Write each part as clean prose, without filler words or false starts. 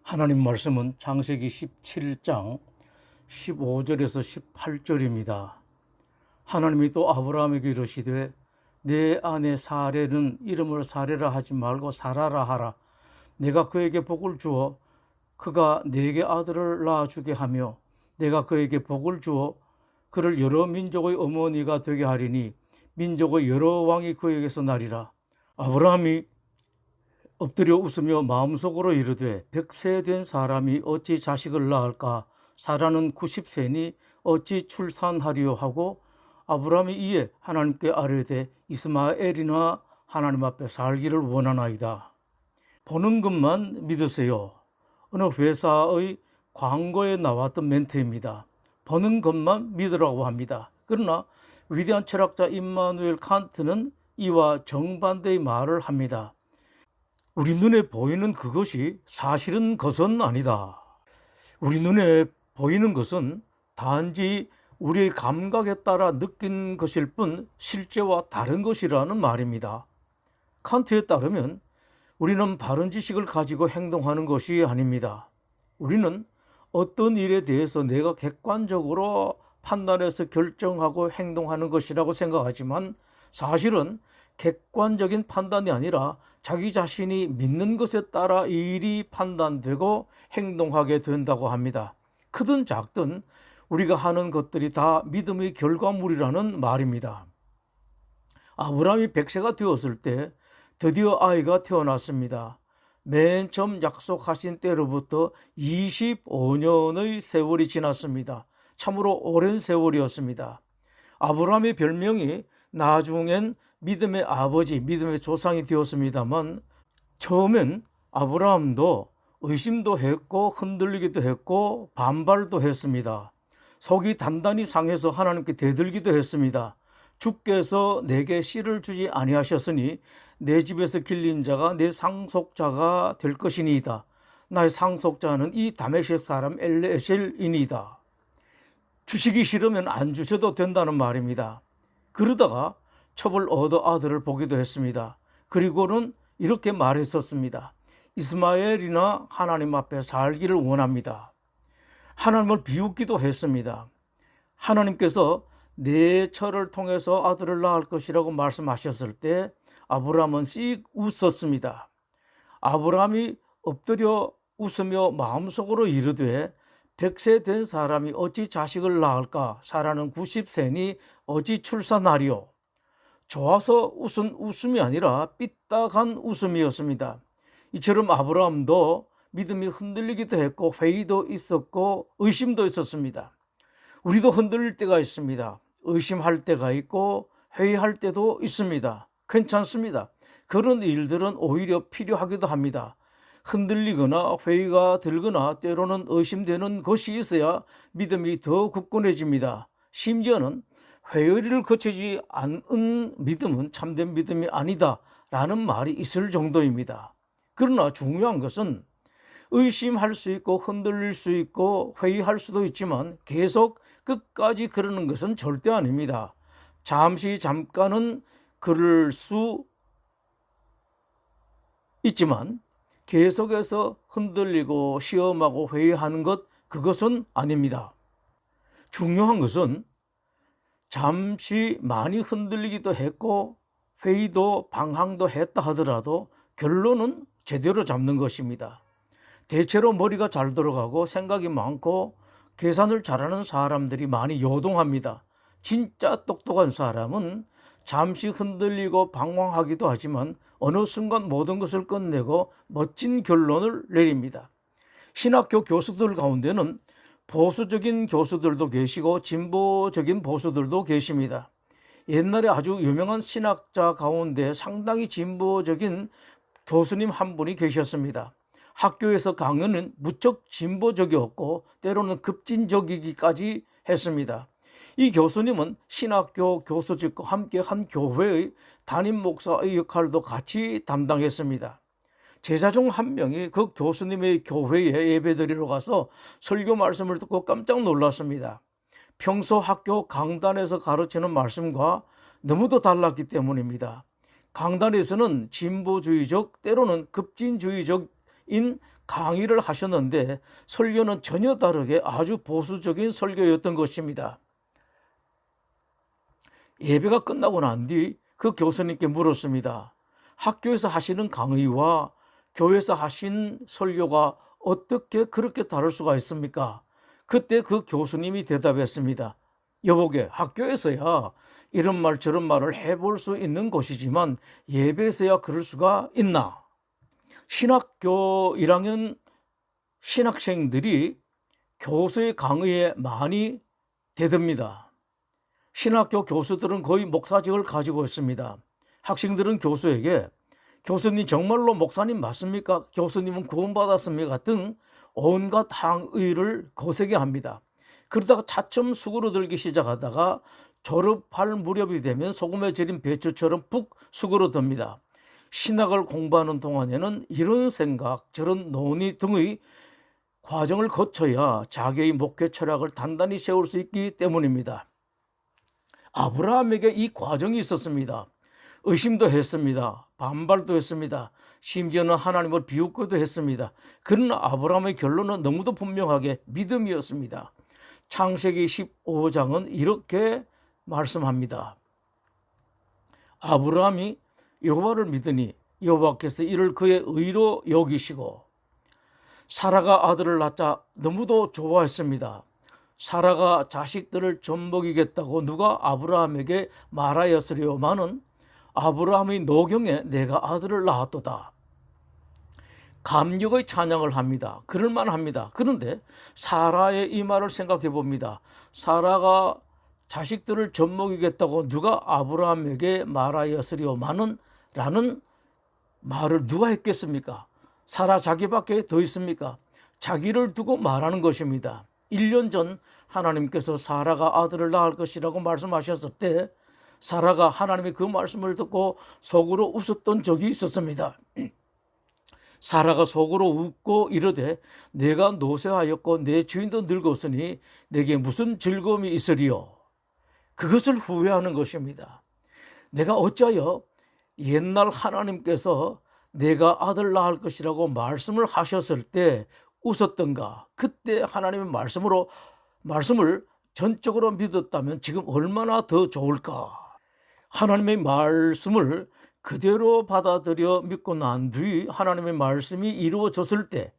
하나님 말씀은 창세기 17장 15절에서 18절입니다. 하나님이 또 아브라함에게 이르시되 내 아내 사레는 이름을 사레라 하지 말고 사라라 하라. 내가 그에게 복을 주어 그가 네게 아들을 낳아주게 하며 내가 그에게 복을 주어 그를 여러 민족의 어머니가 되게 하리니 민족의 여러 왕이 그에게서 나리라. 아브라함이 엎드려 웃으며 마음속으로 이르되 100세 된 사람이 어찌 자식을 낳을까? 사라는 90세니 어찌 출산하리요 하고 아브라함이 이에 하나님께 아뢰되 이스마엘이나 하나님 앞에 살기를 원하나이다. 보는 것만 믿으세요. 어느 회사의 광고에 나왔던 멘트입니다. 보는 것만 믿으라고 합니다. 그러나 위대한 철학자 임마누엘 칸트는 이와 정반대의 말을 합니다. 우리 눈에 보이는 그것이 사실은 것은 아니다. 우리 눈에 보이는 것은 단지 우리의 감각에 따라 느낀 것일 뿐 실제와 다른 것이라는 말입니다. 칸트에 따르면 우리는 바른 지식을 가지고 행동하는 것이 아닙니다. 우리는 어떤 일에 대해서 내가 객관적으로 판단해서 결정하고 행동하는 것이라고 생각하지만 사실은 객관적인 판단이 아니라 자기 자신이 믿는 것에 따라 일이 판단되고 행동하게 된다고 합니다. 크든 작든 우리가 하는 것들이 다 믿음의 결과물이라는 말입니다. 아브라함이 100세가 되었을 때 드디어 아이가 태어났습니다. 맨 처음 약속하신 때로부터 25년의 세월이 지났습니다. 참으로 오랜 세월이었습니다. 아브라함의 별명이 나중엔 믿음의 아버지, 믿음의 조상이 되었습니다만 처음엔 아브라함도 의심도 했고 흔들리기도 했고 반발도 했습니다. 속이 단단히 상해서 하나님께 대들기도 했습니다. 주께서 내게 씨를 주지 아니하셨으니 내 집에서 길린 자가 내 상속자가 될 것이니이다. 나의 상속자는 이 다메섹 사람 엘레셀이니이다. 주시기 싫으면 안 주셔도 된다는 말입니다. 그러다가 첩을 얻어 아들을 보기도 했습니다. 그리고는 이렇게 말했었습니다. 이스마엘이나 하나님 앞에 살기를 원합니다. 하나님을 비웃기도 했습니다. 하나님께서 내 철을 통해서 아들을 낳을 것이라고 말씀하셨을 때 아브라함은 씩 웃었습니다. 아브라함이 엎드려 웃으며 마음속으로 이르되 100세 된 사람이 어찌 자식을 낳을까? 사라는 90세니 어찌 출산하리요? 좋아서 웃은 웃음이 아니라 삐딱한 웃음이었습니다. 이처럼 아브라함도 믿음이 흔들리기도 했고 회의도 있었고 의심도 있었습니다. 우리도 흔들릴 때가 있습니다. 의심할 때가 있고 회의할 때도 있습니다. 괜찮습니다. 그런 일들은 오히려 필요하기도 합니다. 흔들리거나 회의가 들거나 때로는 의심되는 것이 있어야 믿음이 더 굳건해집니다. 심지어는 회의를 거치지 않은 믿음은 참된 믿음이 아니다 라는 말이 있을 정도입니다. 그러나 중요한 것은 의심할 수 있고 흔들릴 수 있고 회의할 수도 있지만 계속 끝까지 그러는 것은 절대 아닙니다. 잠깐은 그럴 수 있지만 계속해서 흔들리고 시험하고 회의하는 것, 그것은 아닙니다. 중요한 것은 잠시 많이 흔들리기도 했고 회의도 방황도 했다 하더라도 결론은 제대로 잡는 것입니다. 대체로 머리가 잘 들어가고 생각이 많고 계산을 잘하는 사람들이 많이 요동합니다. 진짜 똑똑한 사람은 잠시 흔들리고 방황하기도 하지만 어느 순간 모든 것을 끝내고 멋진 결론을 내립니다. 신학교 교수들 가운데는 보수적인 교수들도 계시고 진보적인 보수들도 계십니다. 옛날에 아주 유명한 신학자 가운데 상당히 진보적인 교수님 한 분이 계셨습니다. 학교에서 강연은 무척 진보적이었고 때로는 급진적이기까지 했습니다. 이 교수님은 신학교 교수직과 함께 한 교회의 담임 목사의 역할도 같이 담당했습니다. 제자 중 한 명이 그 교수님의 교회에 예배드리러 가서 설교 말씀을 듣고 깜짝 놀랐습니다. 평소 학교 강단에서 가르치는 말씀과 너무도 달랐기 때문입니다. 강단에서는 진보주의적, 때로는 급진주의적인 강의를 하셨는데 설교는 전혀 다르게 아주 보수적인 설교였던 것입니다. 예배가 끝나고 난 뒤 그 교수님께 물었습니다. 학교에서 하시는 강의와 교회에서 하신 설교가 어떻게 그렇게 다를 수가 있습니까? 그때 그 교수님이 대답했습니다. 여보게, 학교에서야 이런 말 저런 말을 해볼 수 있는 곳이지만 예배에서야 그럴 수가 있나? 신학교 1학년 신학생들이 교수의 강의에 많이 대듭니다. 신학교 교수들은 거의 목사직을 가지고 있습니다. 학생들은 교수에게 교수님 정말로 목사님 맞습니까? 교수님은 구원받았습니까? 등 온갖 항의를 거세게 합니다. 그러다가 차츰 수그러들기 시작하다가 졸업할 무렵이 되면 소금에 절인 배추처럼 푹 수그러듭니다. 신학을 공부하는 동안에는 이런 생각, 저런 논의 등의 과정을 거쳐야 자기의 목회 철학을 단단히 세울 수 있기 때문입니다. 아브라함에게 이 과정이 있었습니다. 의심도 했습니다. 반발도 했습니다. 심지어는 하나님을 비웃기도 했습니다. 그러나 아브라함의 결론은 너무도 분명하게 믿음이었습니다. 창세기 15장은 이렇게 말씀합니다. 아브라함이 여호와를 믿으니 여호와께서 이를 그의 의로 여기시고, 사라가 아들을 낳자 너무도 좋아했습니다. 사라가 자식들을 젖먹이겠다고 누가 아브라함에게 말하였으려마는 아브라함의 노경에 내가 아들을 낳았도다. 감격의 찬양을 합니다. 그럴만합니다. 그런데 사라의 이 말을 생각해 봅니다. 사라가 자식들을 젖먹이겠다고 누가 아브라함에게 말하였으려마는 라는 말을 누가 했겠습니까? 사라 자기밖에 더 있습니까? 자기를 두고 말하는 것입니다. 1년 전 하나님께서 사라가 아들을 낳을 것이라고 말씀하셨을 때 사라가 하나님의 그 말씀을 듣고 속으로 웃었던 적이 있었습니다. 사라가 속으로 웃고 이르되 내가 노쇠하였고 내 주인도 늙었으니 내게 무슨 즐거움이 있으리요. 그것을 후회하는 것입니다. 내가 어찌하여 옛날 하나님께서 내가 아들 낳을 것이라고 말씀을 하셨을 때 웃었던가. 그때 하나님의 말씀을 전적으로 믿었다면 지금 얼마나 더 좋을까. 하나님의 말씀을 그대로 받아들여 믿고 난 뒤 하나님의 말씀이 이루어졌을 때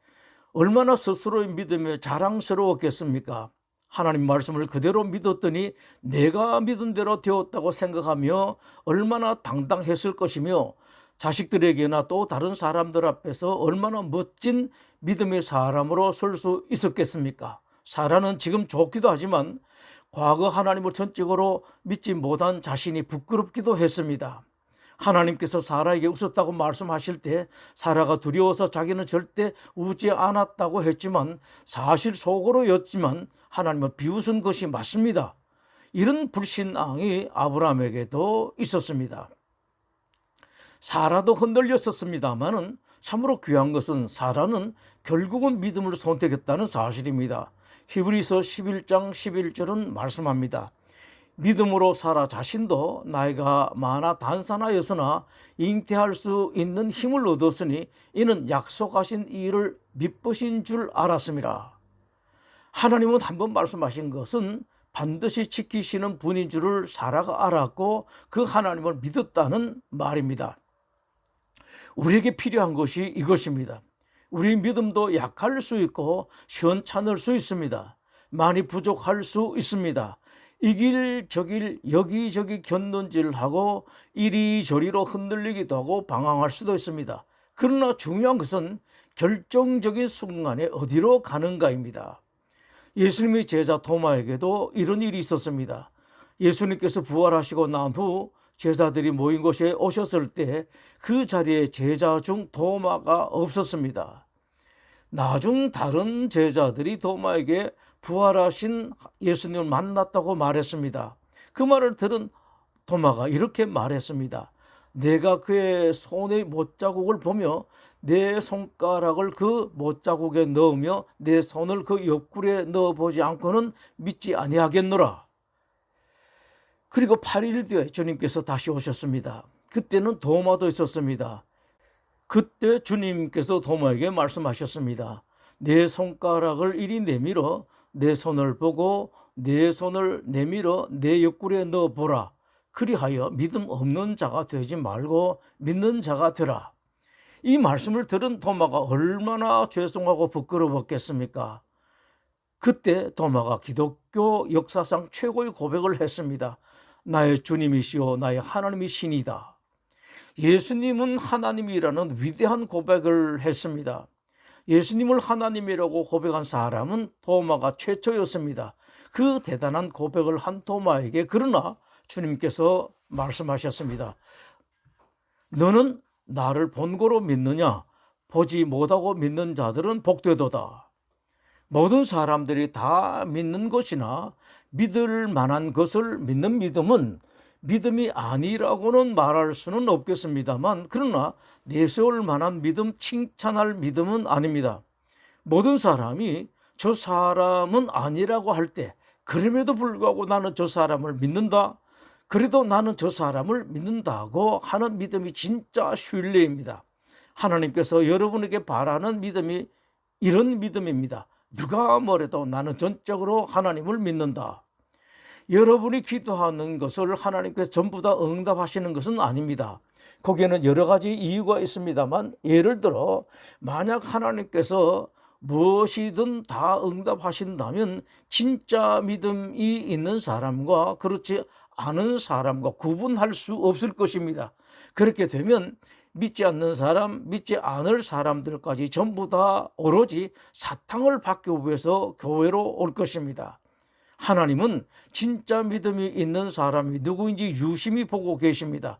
얼마나 스스로의 믿음에 자랑스러웠겠습니까? 하나님 말씀을 그대로 믿었더니 내가 믿은 대로 되었다고 생각하며 얼마나 당당했을 것이며 자식들에게나 또 다른 사람들 앞에서 얼마나 멋진 믿음의 사람으로 설 수 있었겠습니까? 사라는 지금 좋기도 하지만 과거 하나님을 전적으로 믿지 못한 자신이 부끄럽기도 했습니다. 하나님께서 사라에게 웃었다고 말씀하실 때 사라가 두려워서 자기는 절대 웃지 않았다고 했지만 사실 속으로였지만 하나님을 비웃은 것이 맞습니다. 이런 불신앙이 아브라함에게도 있었습니다. 사라도 흔들렸었습니다마는 참으로 귀한 것은 사라는 결국은 믿음을 선택했다는 사실입니다. 히브리서 11장 11절은 말씀합니다. 믿음으로 사라 자신도 나이가 많아 단산하였으나 잉태할 수 있는 힘을 얻었으니 이는 약속하신 일을 미쁘신 줄 알았습니다. 하나님은 한번 말씀하신 것은 반드시 지키시는 분인 줄을 사라가 알았고 그 하나님을 믿었다는 말입니다. 우리에게 필요한 것이 이것입니다. 우리 믿음도 약할 수 있고 시원찮을 수 있습니다. 많이 부족할 수 있습니다. 이 길 저 길 여기저기 곁눈질하고 이리저리로 흔들리기도 하고 방황할 수도 있습니다. 그러나 중요한 것은 결정적인 순간에 어디로 가는가입니다. 예수님의 제자 도마에게도 이런 일이 있었습니다. 예수님께서 부활하시고 난 후 제자들이 모인 곳에 오셨을 때 그 자리에 제자 중 도마가 없었습니다. 나중 다른 제자들이 도마에게 부활하신 예수님을 만났다고 말했습니다. 그 말을 들은 도마가 이렇게 말했습니다. 내가 그의 손의 못자국을 보며 내 손가락을 그 못자국에 넣으며 내 손을 그 옆구리에 넣어보지 않고는 믿지 아니하겠노라. 그리고 8일 뒤에 주님께서 다시 오셨습니다. 그때는 도마도 있었습니다. 그때 주님께서 도마에게 말씀하셨습니다. 내 손가락을 이리 내밀어 내 손을 보고 내 손을 내밀어 내 옆구리에 넣어보라. 그리하여 믿음 없는 자가 되지 말고 믿는 자가 되라. 이 말씀을 들은 도마가 얼마나 죄송하고 부끄러웠겠습니까? 그때 도마가 기독교 역사상 최고의 고백을 했습니다. 나의 주님이시오 나의 하나님이시니다. 예수님은 하나님이라는 위대한 고백을 했습니다. 예수님을 하나님이라고 고백한 사람은 도마가 최초였습니다. 그 대단한 고백을 한 도마에게 그러나 주님께서 말씀하셨습니다. 너는 나를 본고로 믿느냐? 보지 못하고 믿는 자들은 복되도다. 모든 사람들이 다 믿는 것이나 믿을 만한 것을 믿는 믿음은 믿음이 아니라고는 말할 수는 없겠습니다만 그러나 내세울 만한 믿음, 칭찬할 믿음은 아닙니다. 모든 사람이 저 사람은 아니라고 할 때 그럼에도 불구하고 나는 저 사람을 믿는다. 그래도 나는 저 사람을 믿는다고 하는 믿음이 진짜 신뢰입니다. 하나님께서 여러분에게 바라는 믿음이 이런 믿음입니다. 누가 뭐래도 나는 전적으로 하나님을 믿는다. 여러분이 기도하는 것을 하나님께서 전부 다 응답하시는 것은 아닙니다. 거기에는 여러 가지 이유가 있습니다만 예를 들어 만약 하나님께서 무엇이든 다 응답하신다면 진짜 믿음이 있는 사람과 그렇지 않은 사람과 구분할 수 없을 것입니다. 그렇게 되면 믿지 않는 사람, 믿지 않을 사람들까지 전부 다 오로지 사탕을 받기 위해서 교회로 올 것입니다. 하나님은 진짜 믿음이 있는 사람이 누구인지 유심히 보고 계십니다.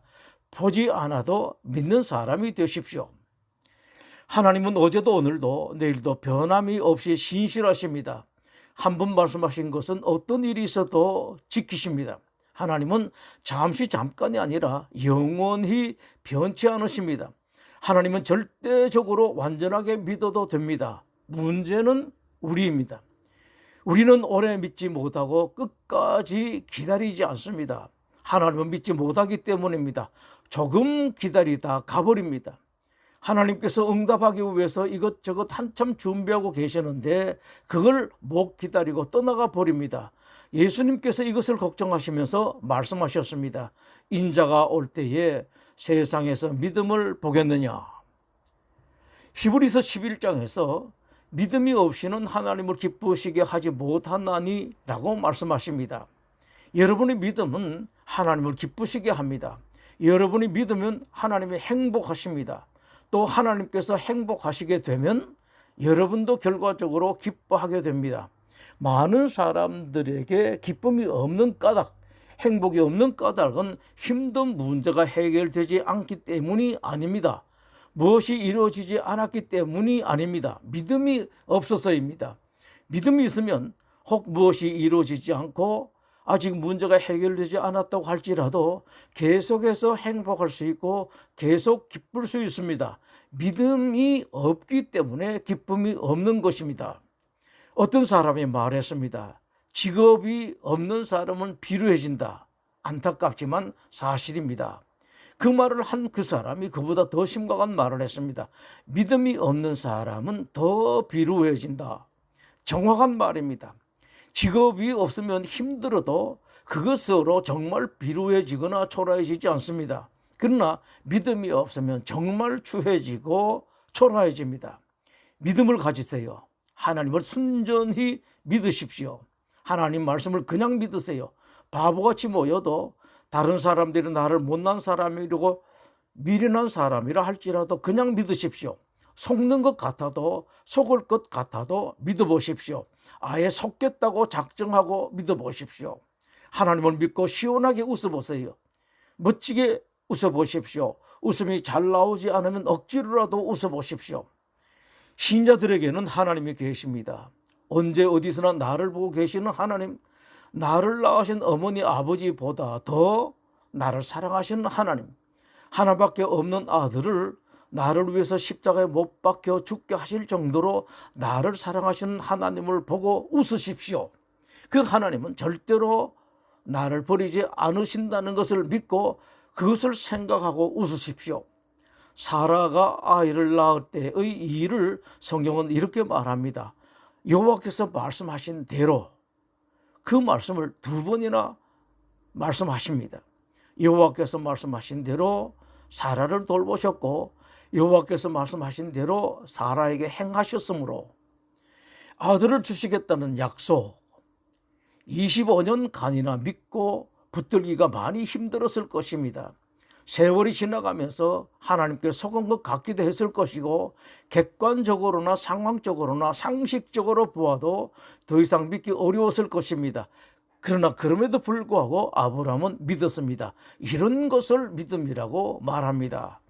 보지 않아도 믿는 사람이 되십시오. 하나님은 어제도 오늘도 내일도 변함이 없이 신실하십니다. 한 번 말씀하신 것은 어떤 일이 있어도 지키십니다. 하나님은 잠깐이 아니라 영원히 변치 않으십니다. 하나님은 절대적으로 완전하게 믿어도 됩니다. 문제는 우리입니다. 우리는 오래 믿지 못하고 끝까지 기다리지 않습니다. 하나님은 믿지 못하기 때문입니다. 조금 기다리다 가버립니다. 하나님께서 응답하기 위해서 이것저것 한참 준비하고 계시는데 그걸 못 기다리고 떠나가 버립니다. 예수님께서 이것을 걱정하시면서 말씀하셨습니다. 인자가 올 때에 세상에서 믿음을 보겠느냐. 히브리서 11장에서 믿음이 없이는 하나님을 기쁘시게 하지 못하나니 라고 말씀하십니다. 여러분의 믿음은 하나님을 기쁘시게 합니다. 여러분이 믿으면 하나님이 행복하십니다. 또 하나님께서 행복하시게 되면 여러분도 결과적으로 기뻐하게 됩니다. 많은 사람들에게 기쁨이 없는 까닭, 행복이 없는 까닭은 힘든 문제가 해결되지 않기 때문이 아닙니다. 무엇이 이루어지지 않았기 때문이 아닙니다. 믿음이 없어서입니다. 믿음이 있으면 혹 무엇이 이루어지지 않고 아직 문제가 해결되지 않았다고 할지라도 계속해서 행복할 수 있고 계속 기쁠 수 있습니다. 믿음이 없기 때문에 기쁨이 없는 것입니다. 어떤 사람이 말했습니다. 직업이 없는 사람은 비루해진다. 안타깝지만 사실입니다. 그 말을 한 그 사람이 그보다 더 심각한 말을 했습니다. 믿음이 없는 사람은 더 비루해진다. 정확한 말입니다. 직업이 없으면 힘들어도 그것으로 정말 비루해지거나 초라해지지 않습니다. 그러나 믿음이 없으면 정말 추해지고 초라해집니다. 믿음을 가지세요. 하나님을 순전히 믿으십시오. 하나님 말씀을 그냥 믿으세요. 바보같이 모여도 다른 사람들이 나를 못난 사람이라고 미련한 사람이라 할지라도 그냥 믿으십시오. 속는 것 같아도 속을 것 같아도 믿어보십시오. 아예 속겠다고 작정하고 믿어보십시오. 하나님을 믿고 시원하게 웃어보세요. 멋지게 웃어보십시오. 웃음이 잘 나오지 않으면 억지로라도 웃어보십시오. 신자들에게는 하나님이 계십니다. 언제 어디서나 나를 보고 계시는 하나님, 나를 낳으신 어머니 아버지보다 더 나를 사랑하시는 하나님, 하나밖에 없는 아들을 나를 위해서 십자가에 못 박혀 죽게 하실 정도로 나를 사랑하시는 하나님을 보고 웃으십시오. 그 하나님은 절대로 나를 버리지 않으신다는 것을 믿고 그것을 생각하고 웃으십시오. 사라가 아이를 낳을 때의 일을 성경은 이렇게 말합니다. 여호와께서 말씀하신 대로 그 말씀을 두 번이나 말씀하십니다. 여호와께서 말씀하신 대로 사라를 돌보셨고 여호와께서 말씀하신 대로 사라에게 행하셨으므로 아들을 주시겠다는 약속 25년간이나 믿고 붙들기가 많이 힘들었을 것입니다. 세월이 지나가면서 하나님께 속은 것 같기도 했을 것이고 객관적으로나 상황적으로나 상식적으로 보아도 더 이상 믿기 어려웠을 것입니다. 그러나 그럼에도 불구하고 아브라함은 믿었습니다. 이런 것을 믿음이라고 말합니다.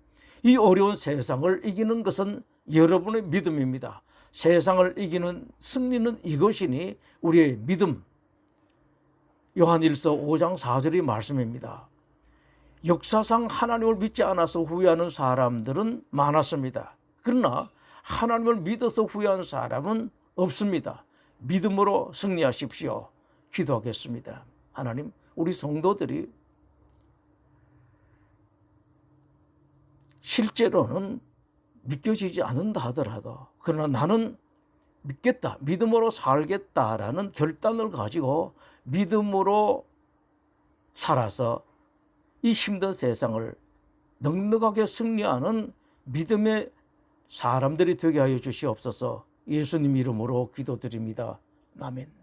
이 어려운 세상을 이기는 것은 여러분의 믿음입니다. 세상을 이기는 승리는 이것이니 우리의 믿음. 요한일서 5장 4절의 말씀입니다. 역사상 하나님을 믿지 않아서 후회하는 사람들은 많았습니다. 그러나 하나님을 믿어서 후회하는 사람은 없습니다. 믿음으로 승리하십시오. 기도하겠습니다. 하나님, 우리 성도들이 실제로는 믿겨지지 않는다 하더라도 그러나 나는 믿겠다, 믿음으로 살겠다라는 결단을 가지고 믿음으로 살아서 이 힘든 세상을 넉넉하게 승리하는 믿음의 사람들이 되게 하여 주시옵소서. 예수님 이름으로 기도드립니다. 아멘.